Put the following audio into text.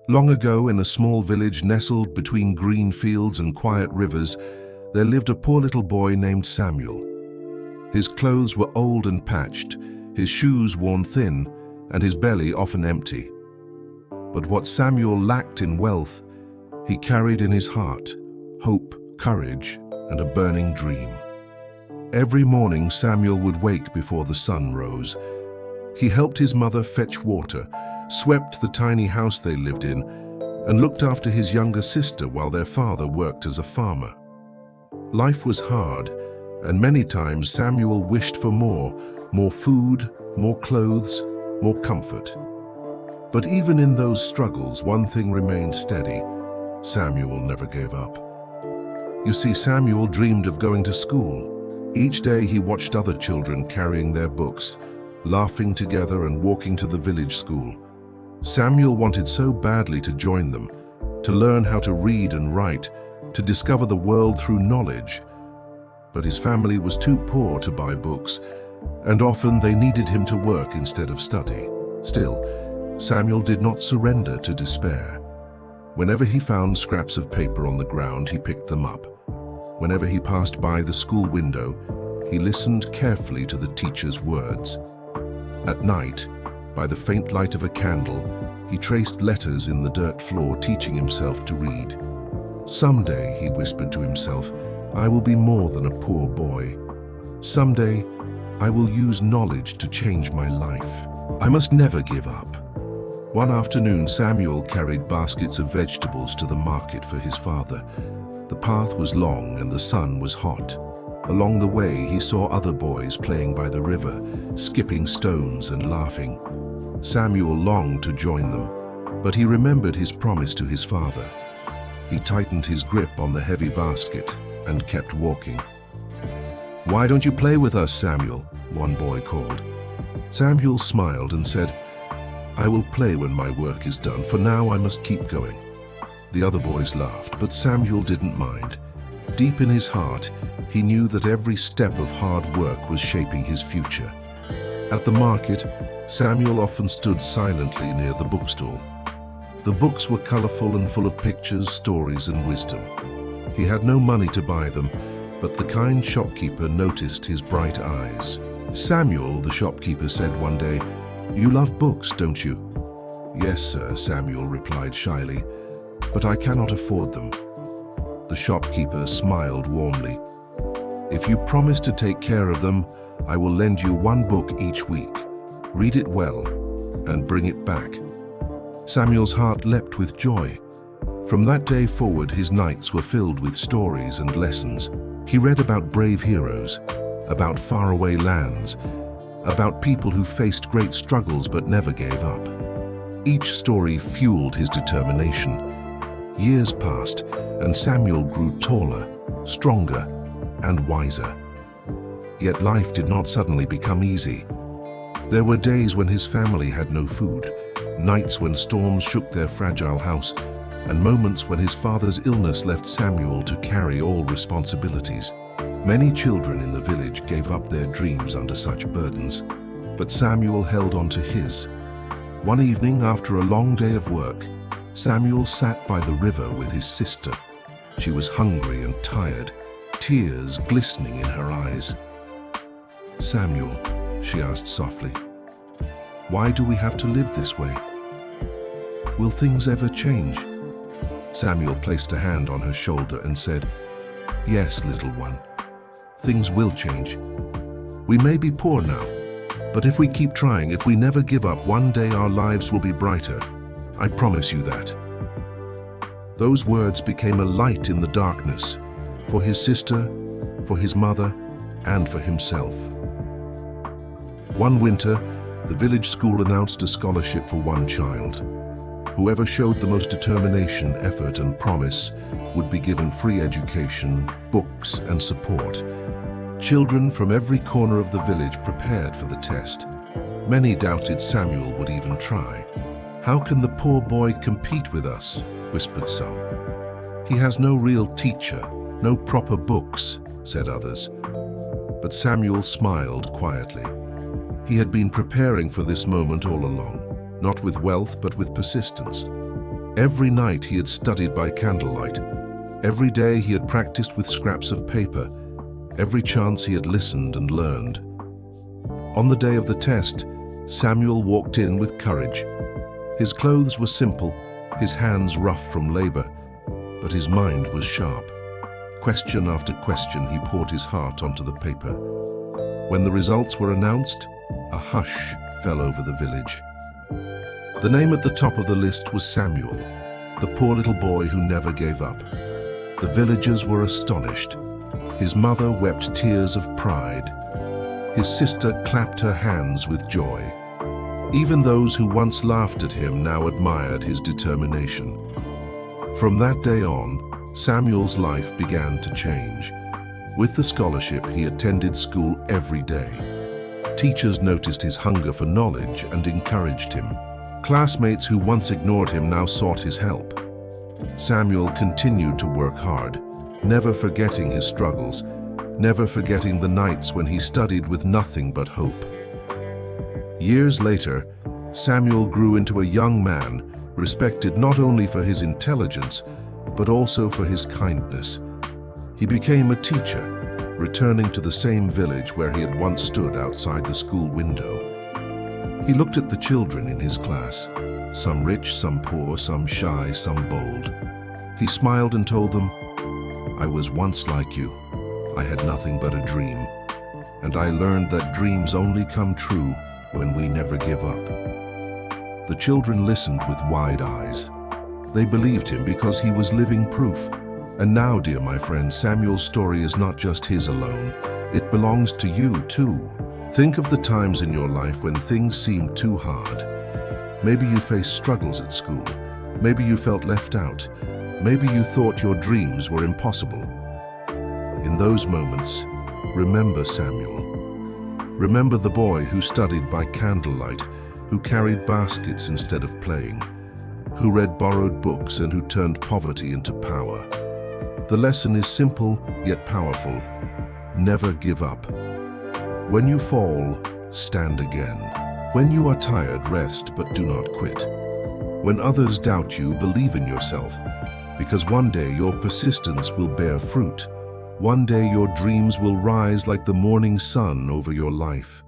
Long ago, in a small village nestled between green fields and quiet rivers, there lived a poor little boy named Samuel. His clothes were old and patched, his shoes worn thin, and his belly often empty. But what Samuel lacked in wealth, he carried in his heart: hope, courage, and a burning dream. Every morning Samuel would wake before the sun rose. He helped his mother fetch water, swept the tiny house they lived in, and looked after his younger sister while their father worked as a farmer. Life was hard, and many times Samuel wished for more food, more clothes, more comfort. But even in those struggles, one thing remained steady: Samuel never gave up. You see, Samuel dreamed of going to school. Each day he watched other children carrying their books, laughing together and walking to the village school. Samuel wanted so badly to join them, to learn how to read and write, to discover the world through knowledge. But his family was too poor to buy books, and often they needed him to work instead of study. Still, Samuel did not surrender to despair. Whenever he found scraps of paper on the ground, he picked them up. Whenever he passed by the school window, he listened carefully to the teacher's words. At night, by the faint light of a candle, he traced letters in the dirt floor, teaching himself to read. Someday, he whispered to himself, I will be more than a poor boy. Someday, I will use knowledge to change my life. I must never give up. One afternoon, Samuel carried baskets of vegetables to the market for his father. The path was long and the sun was hot. Along the way, he saw other boys playing by the river, skipping stones and laughing. Samuel longed to join them, but he remembered his promise to his father. He tightened his grip on the heavy basket and kept walking. "Why don't you play with us, Samuel?" one boy called. Samuel smiled and said, "I will play when my work is done. For now, I must keep going." The other boys laughed, but Samuel didn't mind. Deep in his heart, he knew that every step of hard work was shaping his future. At the market, Samuel often stood silently near the bookstall. The books were colorful and full of pictures, stories, and wisdom. He had no money to buy them, but the kind shopkeeper noticed his bright eyes. "Samuel," the shopkeeper said one day, "you love books, don't you?" "Yes, sir," Samuel replied shyly, "but I cannot afford them." The shopkeeper smiled warmly. "If you promise to take care of them, I will lend you one book each week. Read it well and bring it back." Samuel's heart leapt with joy. From that day forward, his nights were filled with stories and lessons. He read about brave heroes, about faraway lands, about people who faced great struggles but never gave up. Each story fueled his determination. Years passed, and Samuel grew taller, stronger, and wiser. Yet life did not suddenly become easy. There were days when his family had no food, nights when storms shook their fragile house, and moments when his father's illness left Samuel to carry all responsibilities. Many children in the village gave up their dreams under such burdens, but Samuel held on to his. One evening, after a long day of work, Samuel sat by the river with his sister. She was hungry and tired, tears glistening in her eyes. "Samuel," she asked softly, "why do we have to live this way? Will things ever change?" Samuel placed a hand on her shoulder and said, "Yes, little one, things will change. We may be poor now, but if we keep trying, if we never give up, one day our lives will be brighter. I promise you that." Those words became a light in the darkness, for his sister, for his mother, and for himself. One winter, the village school announced a scholarship for one child. Whoever showed the most determination, effort, and promise would be given free education, books, and support. Children from every corner of the village prepared for the test. Many doubted Samuel would even try. "How can the poor boy compete with us?" whispered some. "He has no real teacher, no proper books," said others. But Samuel smiled quietly. He had been preparing for this moment all along, not with wealth but with persistence. Every night he had studied by candlelight. Every day he had practiced with scraps of paper. Every chance he had listened and learned. On the day of the test, Samuel walked in with courage. His clothes were simple, his hands rough from labor, but his mind was sharp. Question after question, he poured his heart onto the paper. When the results were announced, a hush fell over the village. The name at the top of the list was Samuel, the poor little boy who never gave up. The villagers were astonished. His mother wept tears of pride. His sister clapped her hands with joy. Even those who once laughed at him now admired his determination. From that day on, Samuel's life began to change. With the scholarship, he attended school every day. Teachers noticed his hunger for knowledge and encouraged him. Classmates who once ignored him now sought his help. Samuel continued to work hard, never forgetting his struggles, never forgetting the nights when he studied with nothing but hope. Years later, Samuel grew into a young man, respected not only for his intelligence, but also for his kindness. He became a teacher, returning to the same village where he had once stood outside the school window. He looked at the children in his class, some rich, some poor, some shy, some bold. He smiled and told them, "I was once like you. I had nothing but a dream, and I learned that dreams only come true when we never give up." The children listened with wide eyes. They believed him because he was living proof. And now, dear my friend, Samuel's story is not just his alone. It belongs to you too. Think of the times in your life when things seemed too hard. Maybe you faced struggles at school. Maybe you felt left out. Maybe you thought your dreams were impossible. In those moments, remember Samuel. Remember the boy who studied by candlelight, who carried baskets instead of playing, who read borrowed books and who turned poverty into power. The lesson is simple yet powerful. Never give up. When you fall, stand again. When you are tired, rest, but do not quit. When others doubt you, believe in yourself, because one day your persistence will bear fruit. One day your dreams will rise like the morning sun over your life.